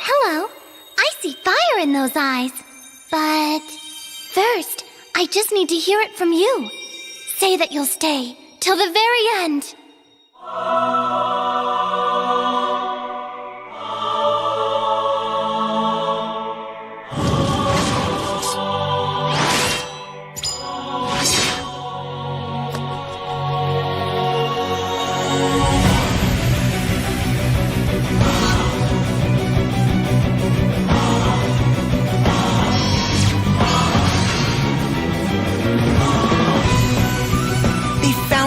hello. I see fire in those eyes. But first, I just need to hear it from you. Say that you'll stay till the very end.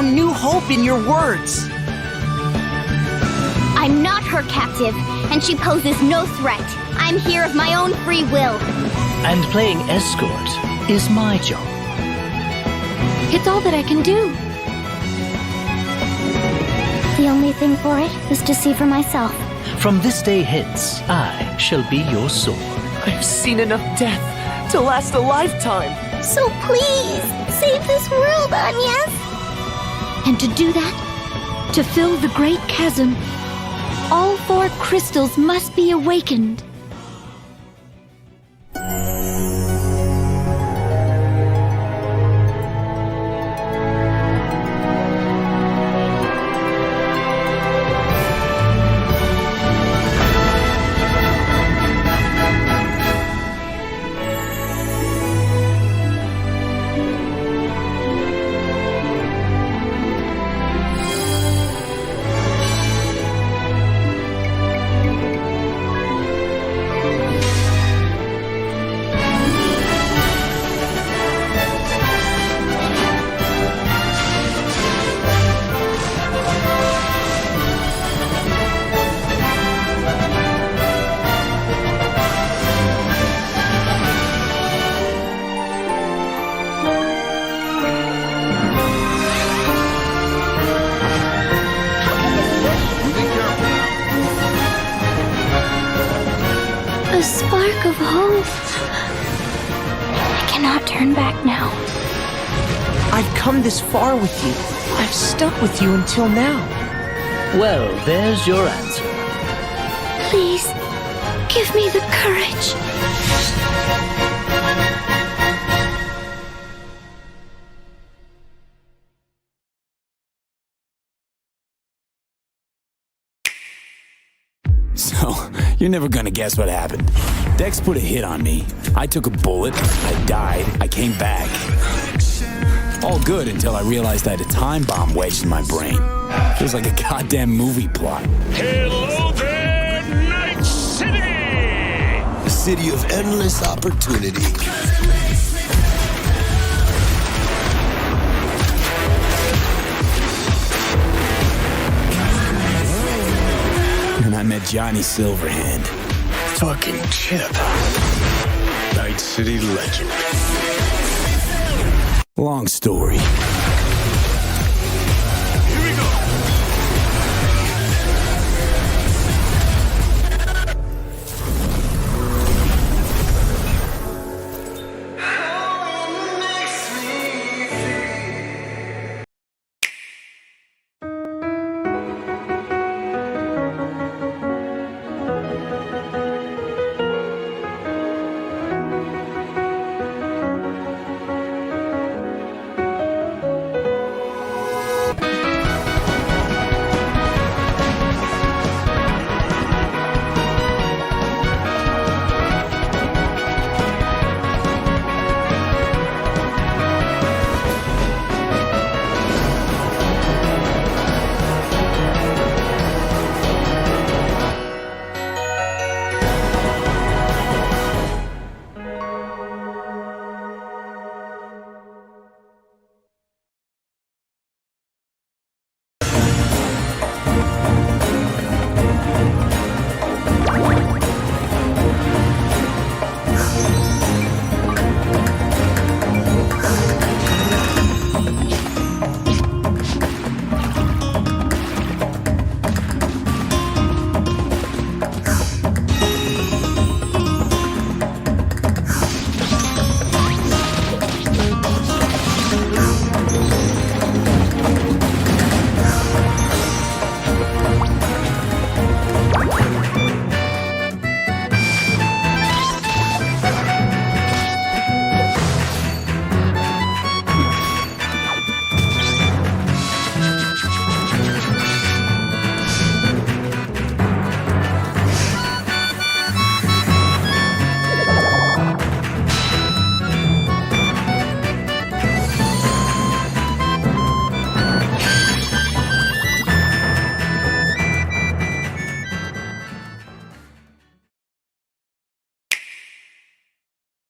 New hope in your words. I'm not her captive, and she poses no threat. I'm here of my own free will. And playing escort is my job. It's all that I can do. The only thing for it is to see for myself. From this day hence, I shall be your sword. I've seen enough death to last a lifetime. So please, save this world, Agnes. And to do that, to fill the great chasm, all 4 crystals must be awakened. A spark of hope. I cannot turn back now. I've come this far with you. I've stuck with you until now. Well, there's your answer. Please, give me the courage. So, you're never gonna guess what happened. Dex put a hit on me. I took a bullet, I died, I came back. All good until I realized I had a time bomb wedged in my brain. Feels like a goddamn movie plot. Hello there, Night City! A city of endless opportunity. And I met Johnny Silverhand. Fucking Chip. Night City legend. Long story. Here we go!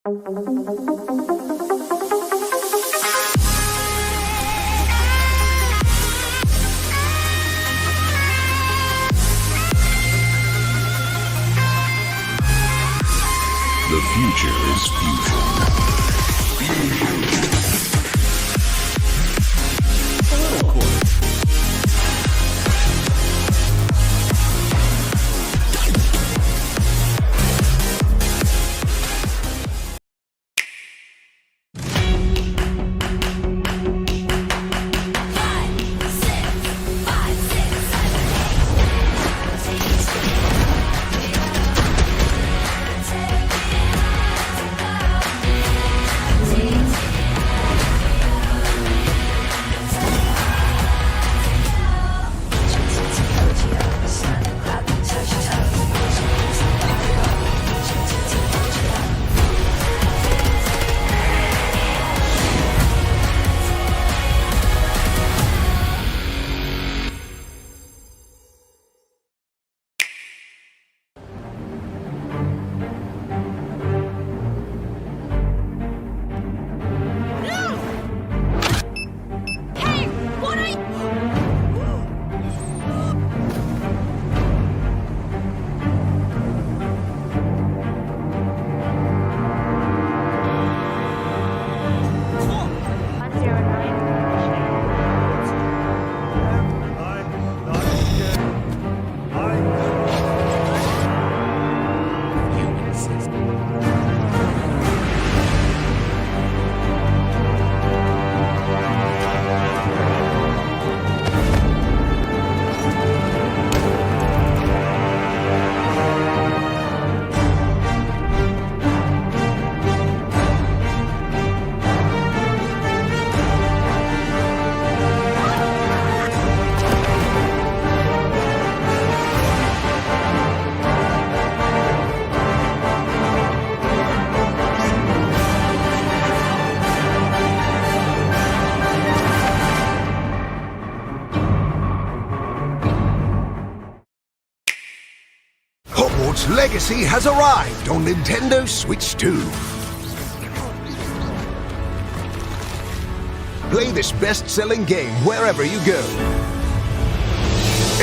The future is fusion. Hogwarts Legacy has arrived on Nintendo Switch 2. Play this best-selling game wherever you go.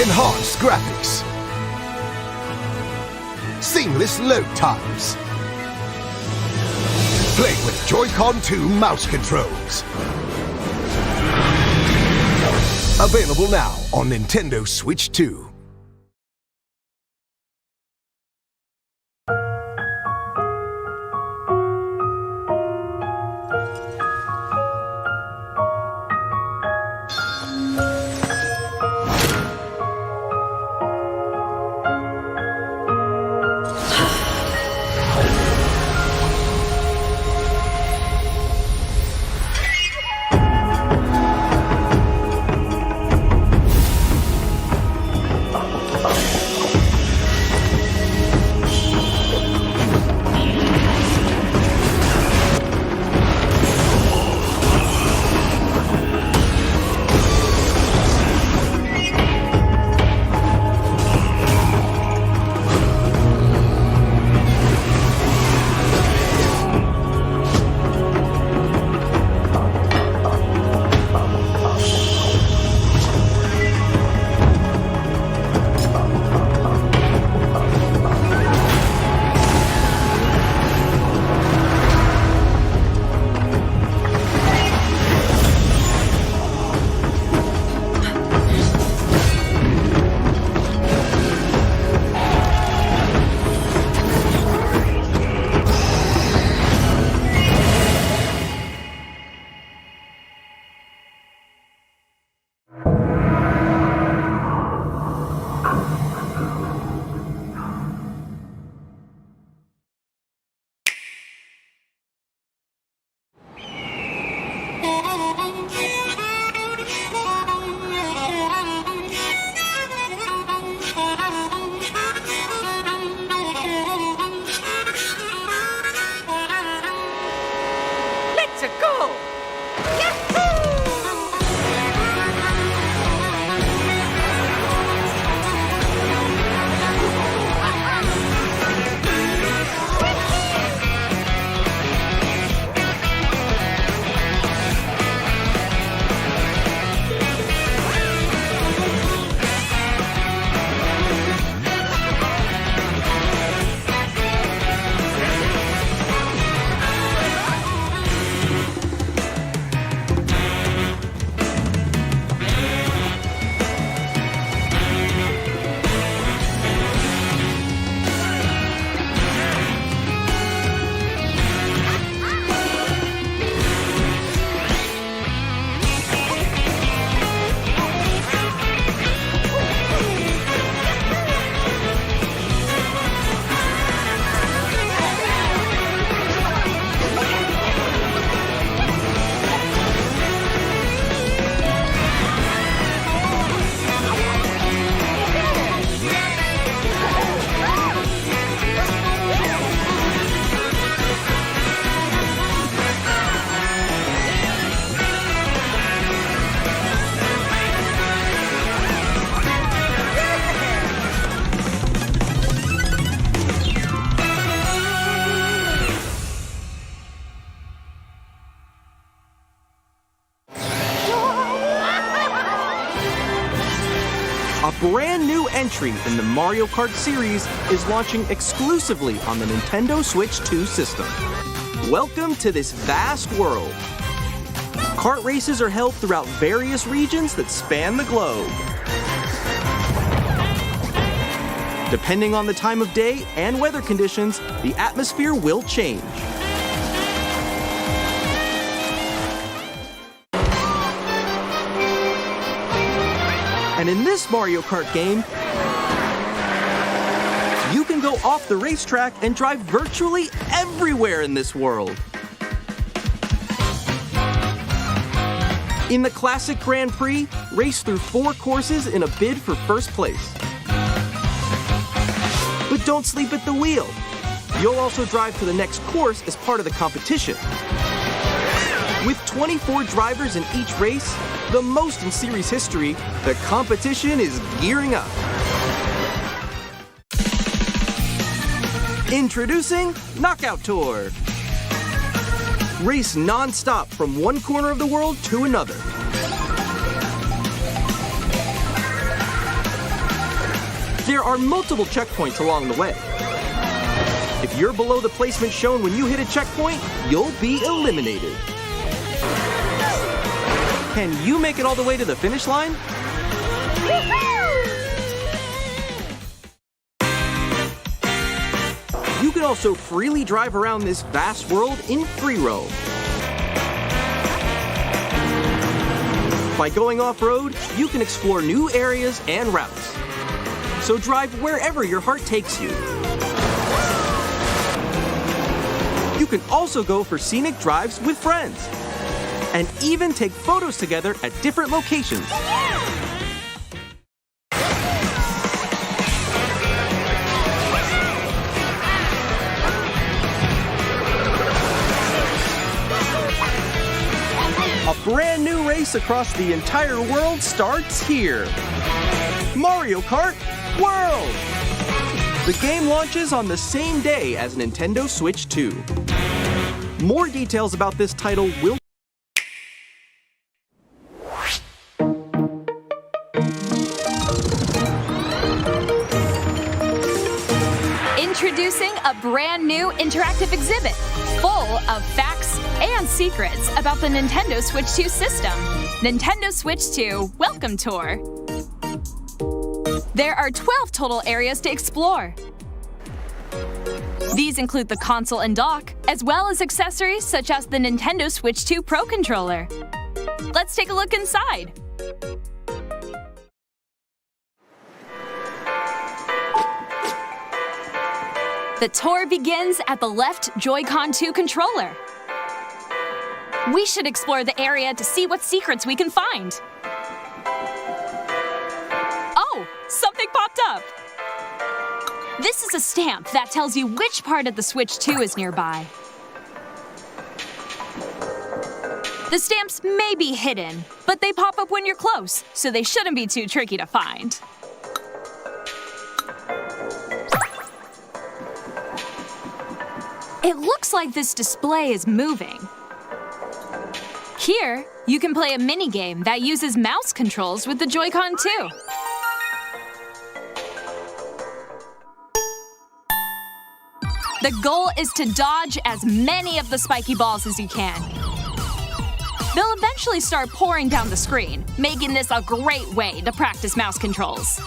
Enhanced graphics. Seamless load times. Play with Joy-Con 2 mouse controls. Available now on Nintendo Switch 2. brand new entry in the Mario Kart series is launching exclusively on the Nintendo Switch 2 system. Welcome to this vast world. Kart races are held throughout various regions that span the globe. Depending on the time of day and weather conditions, the atmosphere will change. And in this Mario Kart game, you can go off the racetrack and drive virtually everywhere in this world. In the classic Grand Prix, race through 4 courses in a bid for first place. But don't sleep at the wheel. You'll also drive to the next course as part of the competition. With 24 drivers in each race, the most in series history, the competition is gearing up. Introducing Knockout Tour. Race non-stop from one corner of the world to another. There are multiple checkpoints along the way. If you're below the placement shown when you hit a checkpoint, you'll be eliminated. Can you make it all the way to the finish line? You can also freely drive around this vast world in free roam. By going off-road, you can explore new areas and routes. So drive wherever your heart takes you. You can also go for scenic drives with friends, and even take photos together at different locations. A brand new race across the entire world starts here. Mario Kart World! The game launches on the same day as Nintendo Switch 2. More details about this title will Introducing a brand new interactive exhibit full of facts and secrets about the Nintendo Switch 2 system. Nintendo Switch 2 Welcome Tour. There are 12 total areas to explore. These include the console and dock, as well as accessories such as the Nintendo Switch 2 Pro Controller. Let's take a look inside. The tour begins at the left Joy-Con 2 controller. We should explore the area to see what secrets we can find. Oh, something popped up. This is a stamp that tells you which part of the Switch 2 is nearby. The stamps may be hidden, but they pop up when you're close, so they shouldn't be too tricky to find. It looks like this display is moving. Here, you can play a minigame that uses mouse controls with the Joy-Con 2. The goal is to dodge as many of the spiky balls as you can. They'll eventually start pouring down the screen, making this a great way to practice mouse controls.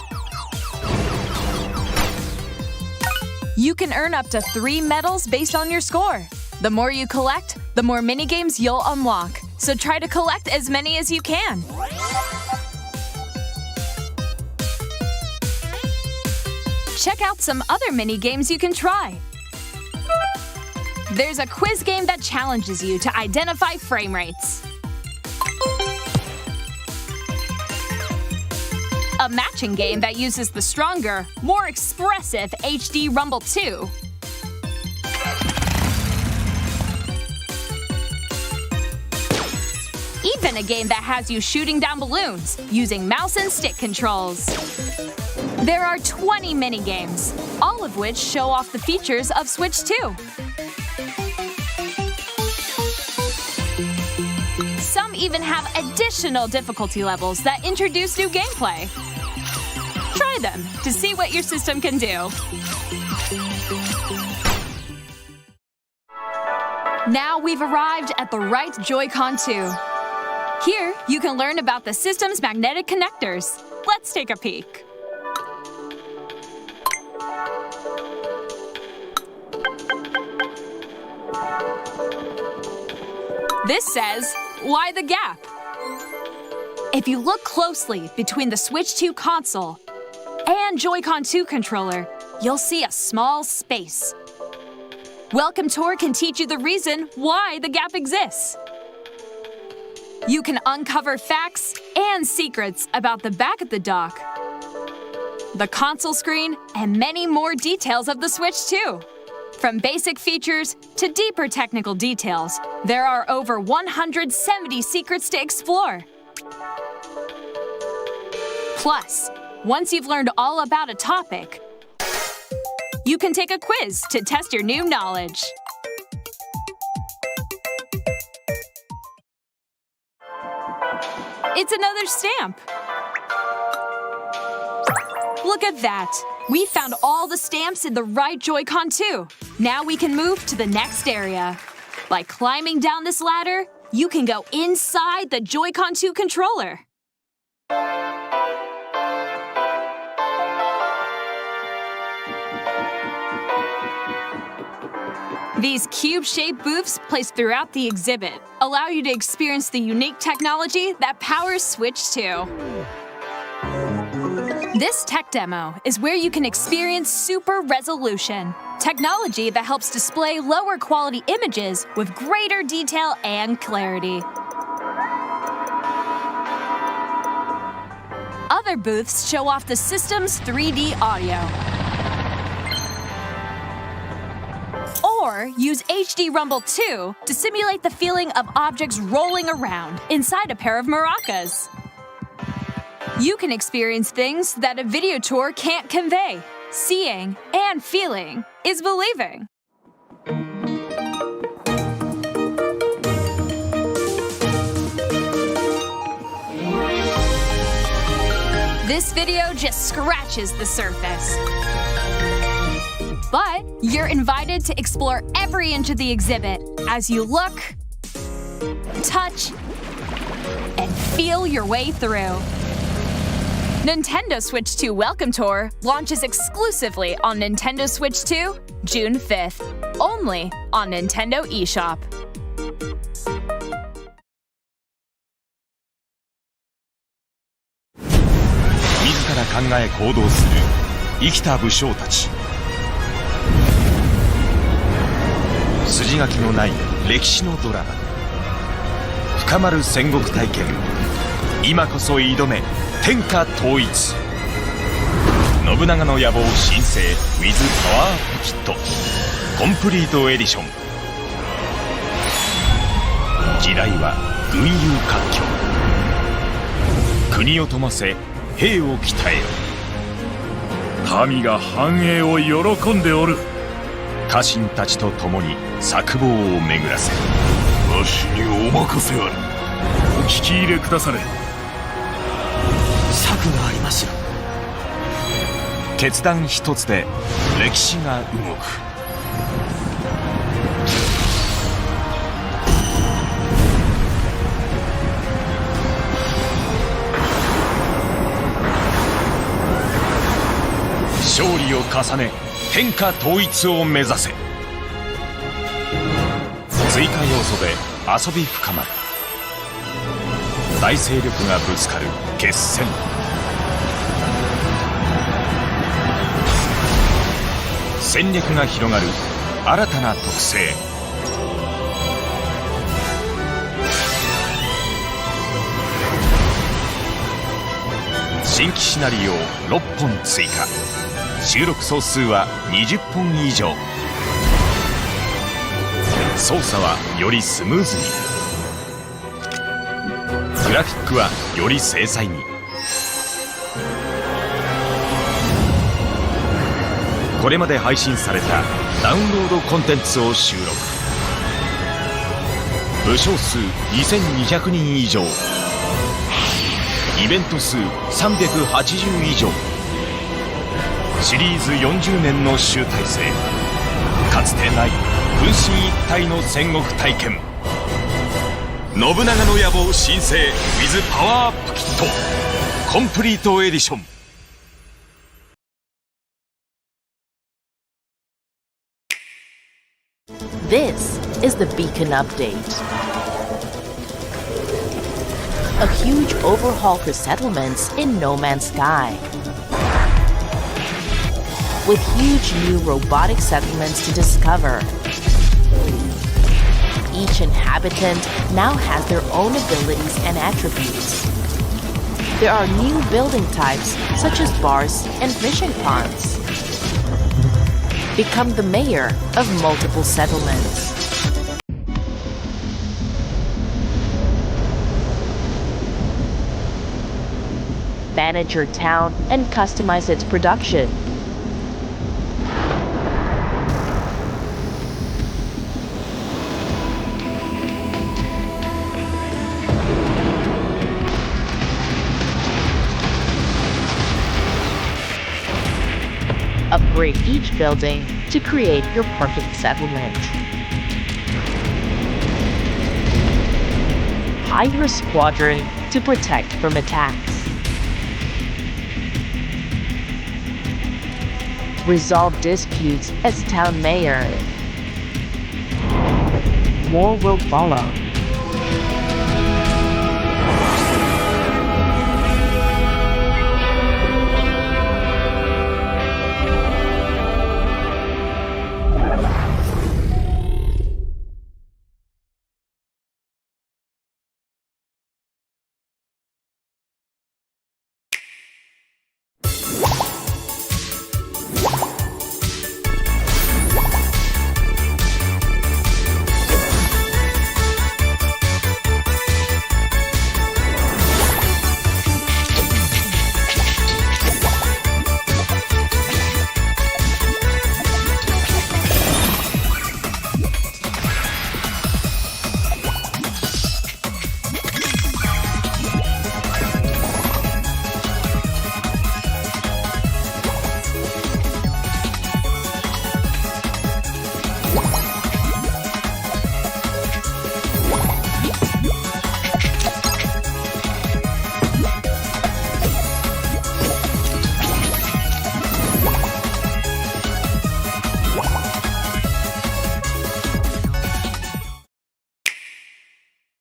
You can earn up to 3 medals based on your score. The more you collect, the more minigames you'll unlock. So try to collect as many as you can. Check out some other minigames you can try. There's a quiz game that challenges you to identify frame rates. A matching game that uses the stronger, more expressive HD Rumble 2. Even a game that has you shooting down balloons using mouse and stick controls. There are 20 minigames, all of which show off the features of Switch 2. Some even have additional difficulty levels that introduce new gameplay. them to see what your system can do. Now we've arrived at the right Joy-Con 2. Here, you can learn about the system's magnetic connectors. Let's take a peek. This says, why the gap? If you look closely between the Switch 2 console and Joy-Con 2 controller, you'll see a small space. Welcome Tour can teach you the reason why the gap exists. You can uncover facts and secrets about the back of the dock, the console screen, and many more details of the Switch 2. From basic features to deeper technical details, there are over 170 secrets to explore. Plus, once you've learned all about a topic, you can take a quiz to test your new knowledge. It's another stamp. Look at that. We found all the stamps in the right Joy-Con 2. Now we can move to the next area. By climbing down this ladder, you can go inside the Joy-Con 2 controller. These cube-shaped booths placed throughout the exhibit allow you to experience the unique technology that powers Switch 2. This tech demo is where you can experience super resolution, technology that helps display lower quality images with greater detail and clarity. Other booths show off the system's 3D audio. Or use HD Rumble 2 to simulate the feeling of objects rolling around inside a pair of maracas. You can experience things that a video tour can't convey. Seeing and feeling is believing. This video just scratches the surface. But you're invited to explore every inch of the exhibit as you look, touch, and feel your way through. Nintendo Switch 2 Welcome Tour launches exclusively on Nintendo Switch 2, June 5th, only on Nintendo eShop. 自ら考え行動する生きた武将たち。筋書きのない歴史のドラマ。深まる戦国体験。今こそ挑め天下統一。信長の野望新生 with パワーアップキットコンプリートエディション。時代は群雄割拠。国を富ませ兵を鍛えよ。民が繁栄を喜んでおる。家臣たちと共に策謀を巡らせ。わしにお任せあれ。お聞き入れくだされ。策がありますよ。決断一つで歴史が動く。勝利を重ね天下統一を目指せ。追加要素で遊び深まる。大勢力がぶつかる決戦。戦略が広がる新たな特性。新規シナリオを6本追加。収録総数は20本以上。操作はよりスムーズに。グラフィックはより精細に。これまで配信されたダウンロードコンテンツを収録。武将数2200人以上。イベント数380以上。シリーズ40年の集大成。かつてない分身一体の戦国体験。信長の野望新生 with パワーアップキットコンプリートエディション。This is the Beacon Update. A huge overhaul for settlements in No Man's Sky. With huge new robotic settlements to discover. Each inhabitant now has their own abilities and attributes. There are new building types such as bars and fishing ponds. Become the mayor of multiple settlements. Manage your town and customize its production. Upgrade each building to create your perfect settlement. Hire a squadron to protect from attacks. Resolve disputes as town mayor. More will follow.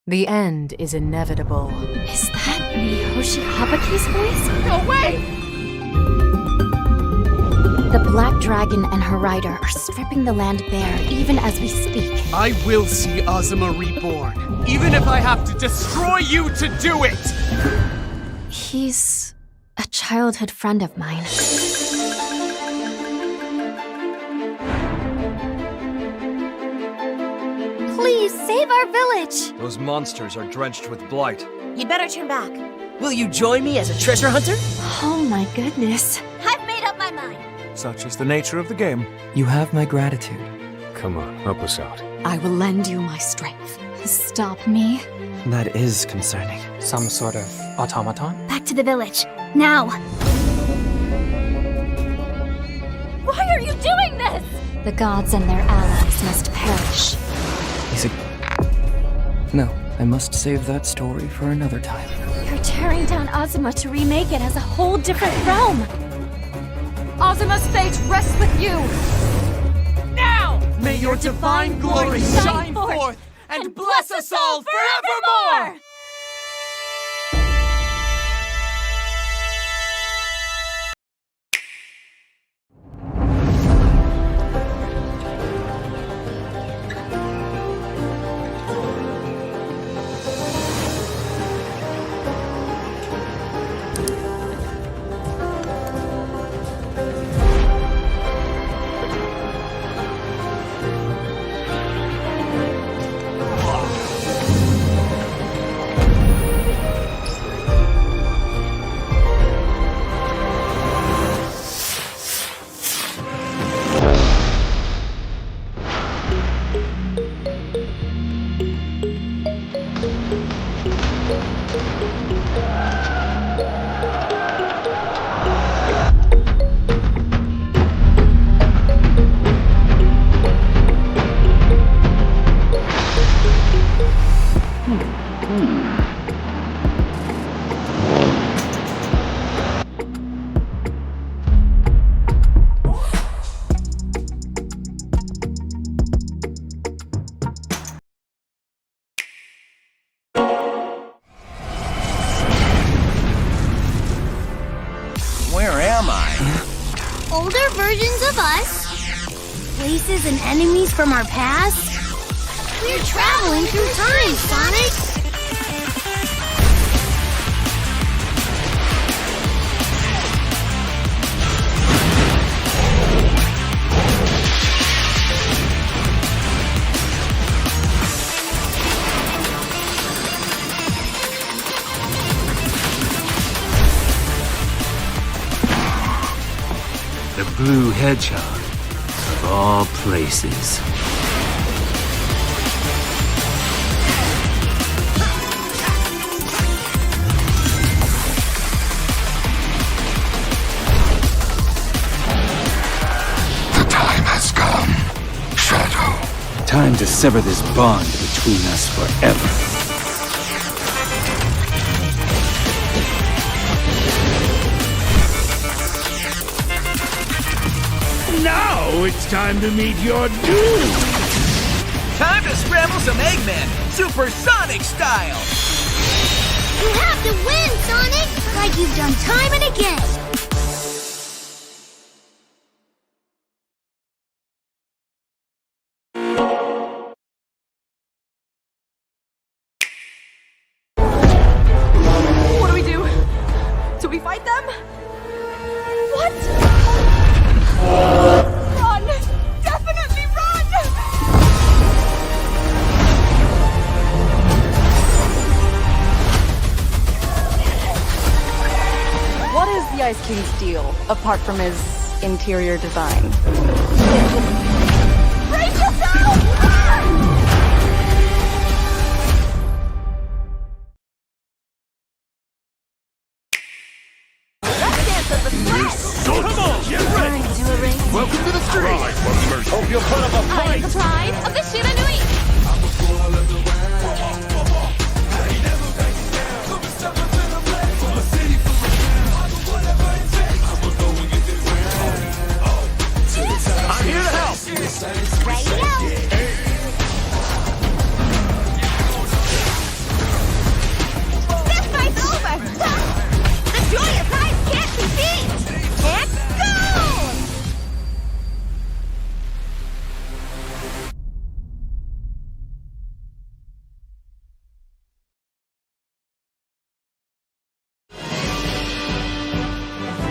The end is inevitable. Is that Miyoshi Habaki's voice? No way! The Black Dragon and her rider are stripping the land bare even as we speak. I will see Azuma reborn, even if I have to destroy you to do it! He's a childhood friend of mine. Please save our village! Those monsters are drenched with blight. You'd better turn back. Will you join me as a treasure hunter? Oh my goodness. I've made up my mind. Such is the nature of the game. You have my gratitude. Come on, help us out. I will lend you my strength. Stop me. That is concerning. Some sort of automaton? Back to the village. Now! Why are you doing this? The gods and their allies must perish. Is it... No, I must save that story for another time. You're tearing down Azuma to remake it as a whole different realm. Azuma's fate rests with you! Now! May your divine glory shine forth and bless us all forevermore! Us? Places and enemies from our past? We're traveling through time, Sonic! The Blue Hedgehog, of all places. The time has come, Shadow. Time to sever this bond between us forever. Now it's time to meet your doom! Time to scramble some Eggman, supersonic style! You have to win, Sonic! Like you've done time and again! What do we do? Do we fight them? What? Run! Definitely run! What is the Ice King's deal, apart from his interior design? Brace yourself! Welcome to the street! Hope you'll put up a I am the pride of the Shiranui! I'm here to help! Radio! This fight's over! The joy of life can't be beat! Let's go!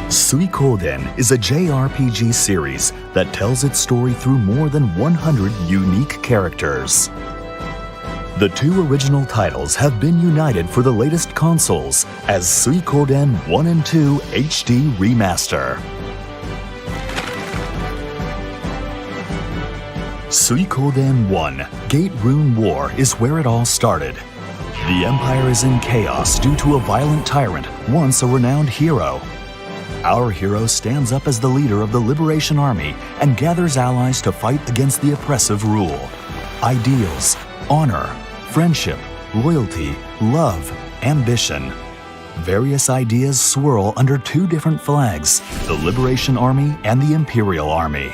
Suikoden is a JRPG series that tells its story through more than 100 unique characters. The two original titles have been united for the latest consoles as Suikoden 1 and 2 HD Remaster. Suikoden 1 Gate Rune War is where it all started. The Empire is in chaos due to a violent tyrant, once a renowned hero. Our hero stands up as the leader of the Liberation Army and gathers allies to fight against the oppressive rule. Ideals, honor, friendship, loyalty, love, ambition. Various ideas swirl under two different flags, the Liberation Army and the Imperial Army.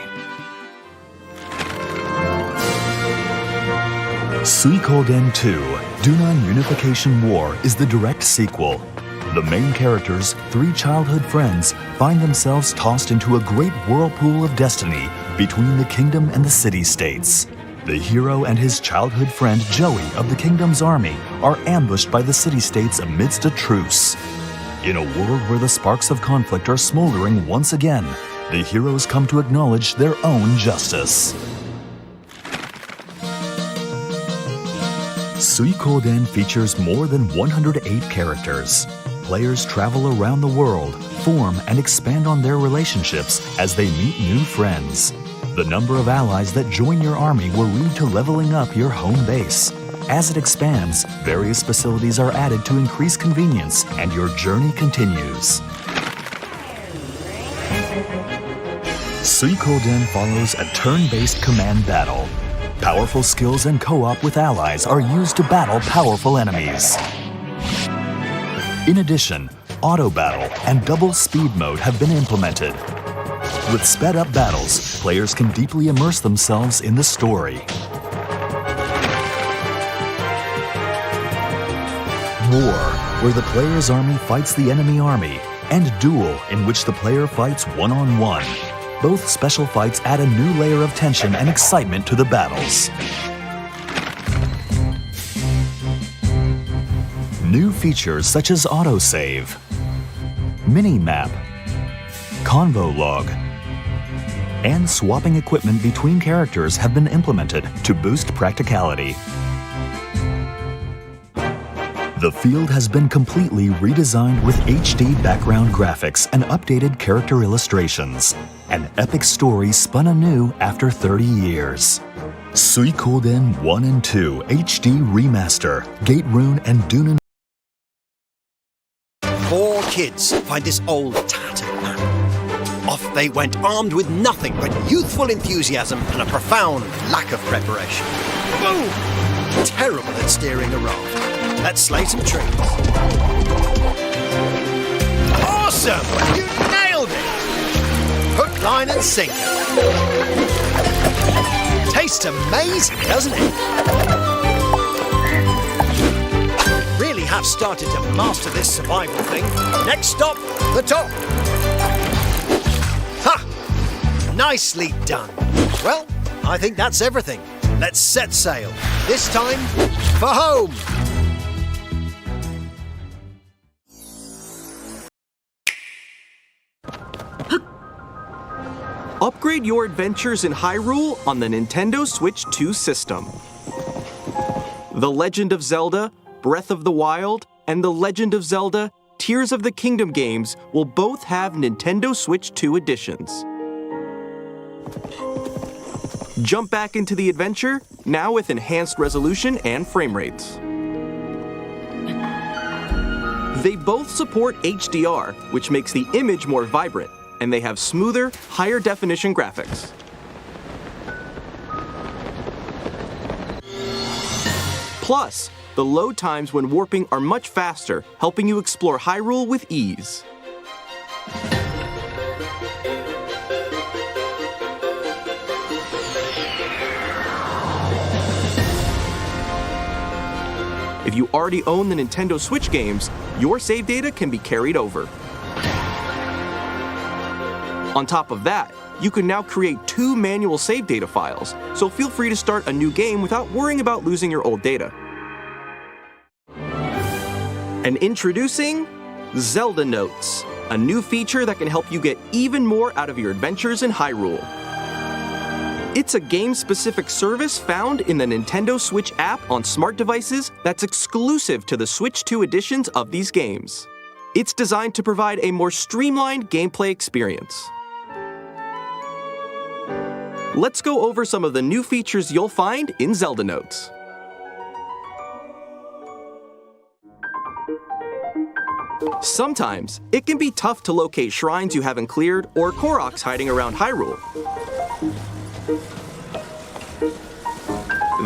Suikoden 2 Dunan Unification War is the direct sequel. The main characters, three childhood friends, find themselves tossed into a great whirlpool of destiny between the kingdom and the city-states. The hero and his childhood friend Joey of the kingdom's army are ambushed by the city-states amidst a truce. In a world where the sparks of conflict are smoldering once again, the heroes come to acknowledge their own justice. Suikoden features more than 108 characters. Players travel around the world, form and expand on their relationships as they meet new friends. The number of allies that join your army will lead to leveling up your home base. As it expands, various facilities are added to increase convenience, and your journey continues. Suikoden follows a turn-based command battle. Powerful skills and co-op with allies are used to battle powerful enemies. In addition, auto battle and double speed mode have been implemented. With sped-up battles, players can deeply immerse themselves in the story. War, where the player's army fights the enemy army, and Duel, in which the player fights one-on-one. Both special fights add a new layer of tension and excitement to the battles. New features such as autosave, mini-map, convo log, and swapping equipment between characters have been implemented to boost practicality. The field has been completely redesigned with HD background graphics and updated character illustrations. An epic story spun anew after 30 years. Suikoden 1 and 2 HD Remaster, Gate Rune and Dunen. 4 kids find this old tattered map. Off they went armed with nothing but youthful enthusiasm and a profound lack of preparation. Boom! Terrible at steering a raft. Let's slay some trees. Awesome! You nailed it! Hook, line and sinker. Tastes amazing, doesn't it? Really have started to master this survival thing. Next stop, the top. Ha! Nicely done. Well, I think that's everything. Let's set sail. This time, for home. Upgrade your adventures in Hyrule on the Nintendo Switch 2 system. The Legend of Zelda, Breath of the Wild, and The Legend of Zelda, Tears of the Kingdom games will both have Nintendo Switch 2 editions. Jump back into the adventure, now with enhanced resolution and frame rates. They both support HDR, which makes the image more vibrant, and they have smoother, higher definition graphics. Plus, the load times when warping are much faster, helping you explore Hyrule with ease. If you already own the Nintendo Switch games, your save data can be carried over. On top of that, you can now create 2 manual save data files, so feel free to start a new game without worrying about losing your old data. And introducing Zelda Notes, a new feature that can help you get even more out of your adventures in Hyrule. It's a game-specific service found in the Nintendo Switch app on smart devices that's exclusive to the Switch 2 editions of these games. It's designed to provide a more streamlined gameplay experience. Let's go over some of the new features you'll find in Zelda Notes. Sometimes, it can be tough to locate shrines you haven't cleared or Koroks hiding around Hyrule.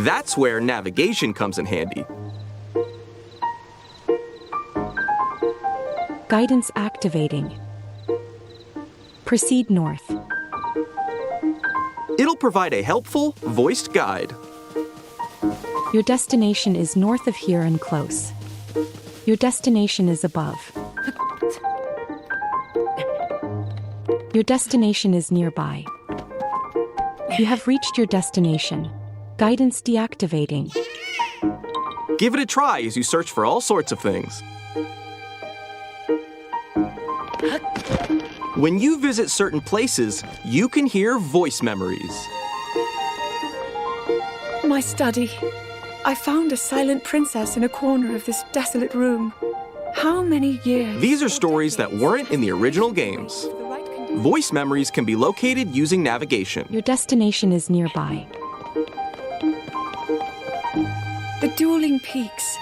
That's where navigation comes in handy. Guidance activating. Proceed north. It'll provide a helpful, voiced guide. Your destination is north of here and close. Your destination is above. Your destination is nearby. You have reached your destination. Guidance deactivating. Give it a try as you search for all sorts of things. When you visit certain places, you can hear voice memories. My study. I found a silent princess in a corner of this desolate room. How many years? These are stories that weren't in the original games. Voice memories can be located using navigation. Your destination is nearby. The dueling peaks.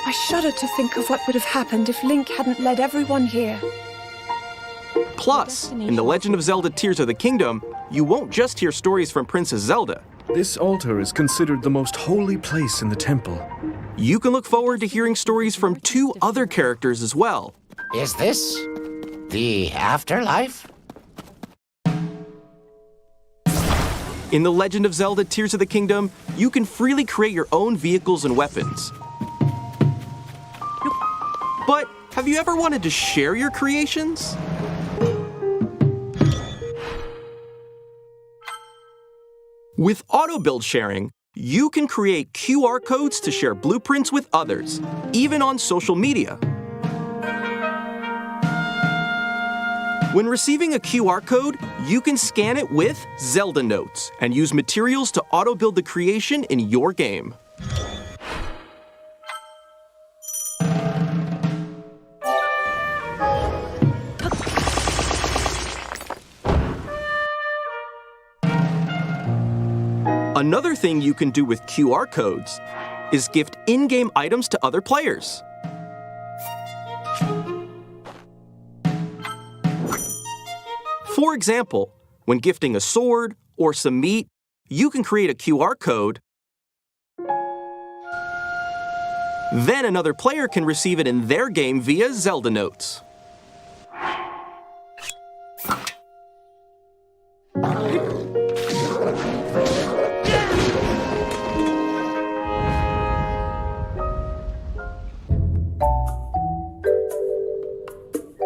I shudder to think of what would have happened if Link hadn't led everyone here. Plus, in The Legend of Zelda Tears of the Kingdom, you won't just hear stories from Princess Zelda. This altar is considered the most holy place in the temple. You can look forward to hearing stories from 2 other characters as well. Is this the afterlife? In The Legend of Zelda Tears of the Kingdom, you can freely create your own vehicles and weapons. But have you ever wanted to share your creations? With auto-build sharing, you can create QR codes to share blueprints with others, even on social media. When receiving a QR code, you can scan it with Zelda Notes and use materials to auto-build the creation in your game. Another thing you can do with QR codes is gift in-game items to other players. For example, when gifting a sword or some meat, you can create a QR code. Then another player can receive it in their game via Zelda Notes.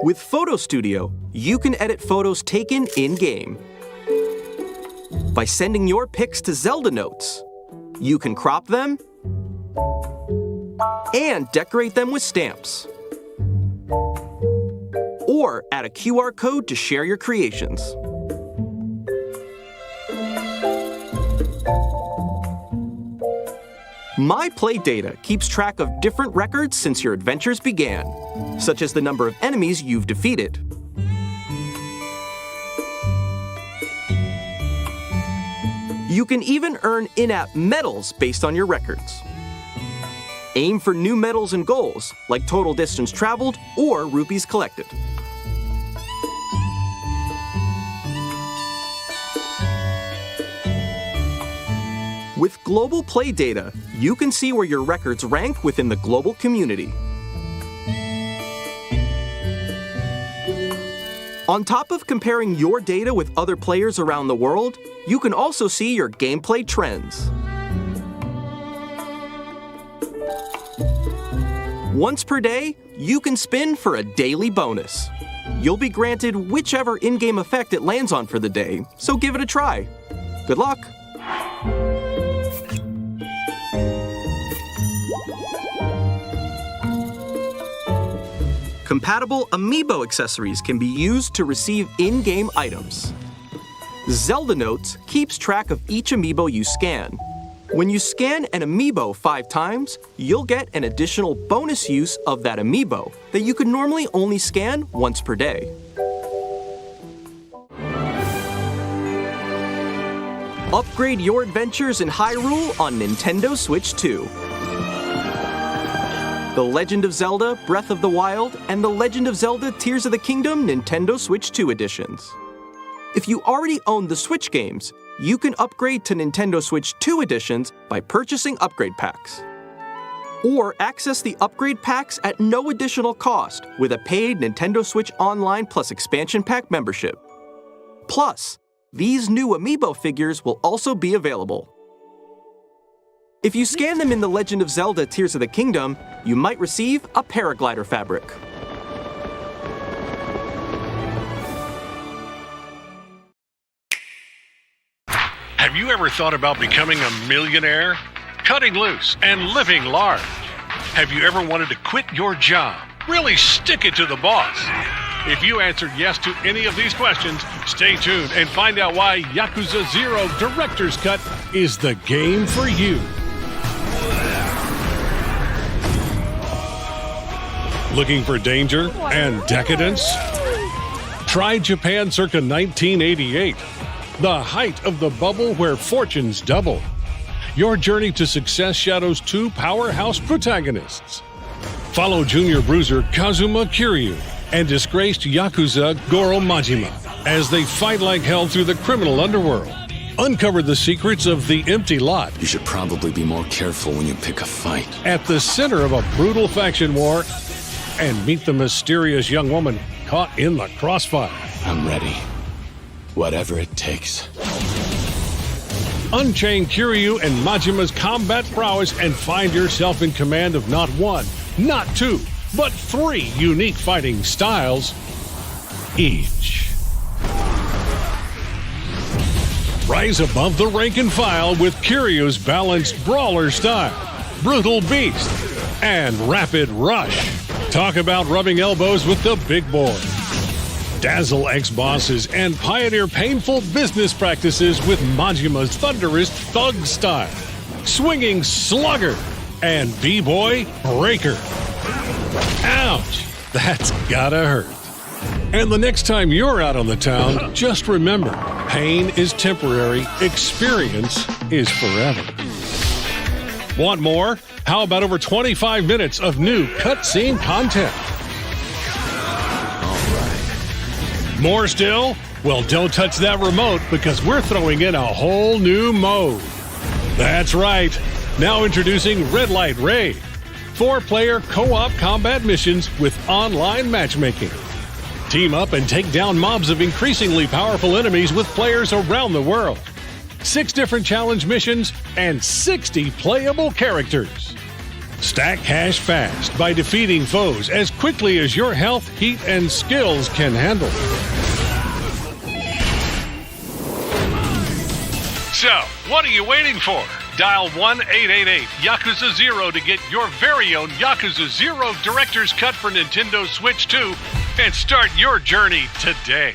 With Photo Studio, you can edit photos taken in-game. By sending your pics to Zelda Notes, you can crop them and decorate them with stamps. Or add a QR code to share your creations. My Play Data keeps track of different records since your adventures began, such as the number of enemies you've defeated. You can even earn in-app medals based on your records. Aim for new medals and goals, like total distance traveled or rupees collected. With global play data, you can see where your records rank within the global community. On top of comparing your data with other players around the world, you can also see your gameplay trends. Once per day, you can spin for a daily bonus. You'll be granted whichever in-game effect it lands on for the day, so give it a try. Good luck! Compatible amiibo accessories can be used to receive in-game items. Zelda Notes keeps track of each amiibo you scan. When you scan an amiibo 5 times, you'll get an additional bonus use of that amiibo that you could normally only scan once per day. Upgrade your adventures in Hyrule on Nintendo Switch 2. The Legend of Zelda Breath of the Wild and The Legend of Zelda Tears of the Kingdom Nintendo Switch 2 editions. If you already own the Switch games, you can upgrade to Nintendo Switch 2 editions by purchasing upgrade packs. Or access the upgrade packs at no additional cost with a paid Nintendo Switch Online Plus Expansion Pack membership. Plus, these new amiibo figures will also be available. If you scan them in The Legend of Zelda Tears of the Kingdom, you might receive a paraglider fabric. Have you ever thought about becoming a millionaire? Cutting loose and living large? Have you ever wanted to quit your job? Really stick it to the boss? If you answered yes to any of these questions, stay tuned and find out why Yakuza 0 Director's Cut is the game for you. Looking for danger and decadence? Try Japan circa 1988, the height of the bubble where fortunes double. Your journey to success shadows 2 powerhouse protagonists. Follow junior bruiser Kazuma Kiryu and disgraced Yakuza Goro Majima as they fight like hell through the criminal underworld. Uncover the secrets of the empty lot. You should probably be more careful when you pick a fight. At the center of a brutal faction war, and meet the mysterious young woman caught in the crossfire. I'm ready. Whatever it takes. Unchain Kiryu and Majima's combat prowess and find yourself in command of not 1, not 2, but 3 unique fighting styles each. Rise above the rank and file with Kiryu's balanced brawler style, brutal beast, and rapid rush. Talk about rubbing elbows with the big boy. Dazzle ex-bosses and pioneer painful business practices with Majima's thunderous thug style, swinging slugger, and b-boy breaker. Ouch! That's gotta hurt. And the next time you're out on the town, just remember, pain is temporary, experience is forever. Want more? How about over 25 minutes of new cutscene content? More still? Well, don't touch that remote because we're throwing in a whole new mode. That's right. Now introducing Red Light Raid. 4-player co-op combat missions with online matchmaking. Team up and take down mobs of increasingly powerful enemies with players around the world. 6 different challenge missions and 60 playable characters. Stack cash fast by defeating foes as quickly as your health, heat, and skills can handle. So, what are you waiting for? Dial 1-888-YAKUZA-0 to get your very own Yakuza 0 Director's Cut for Nintendo Switch 2 and start your journey today.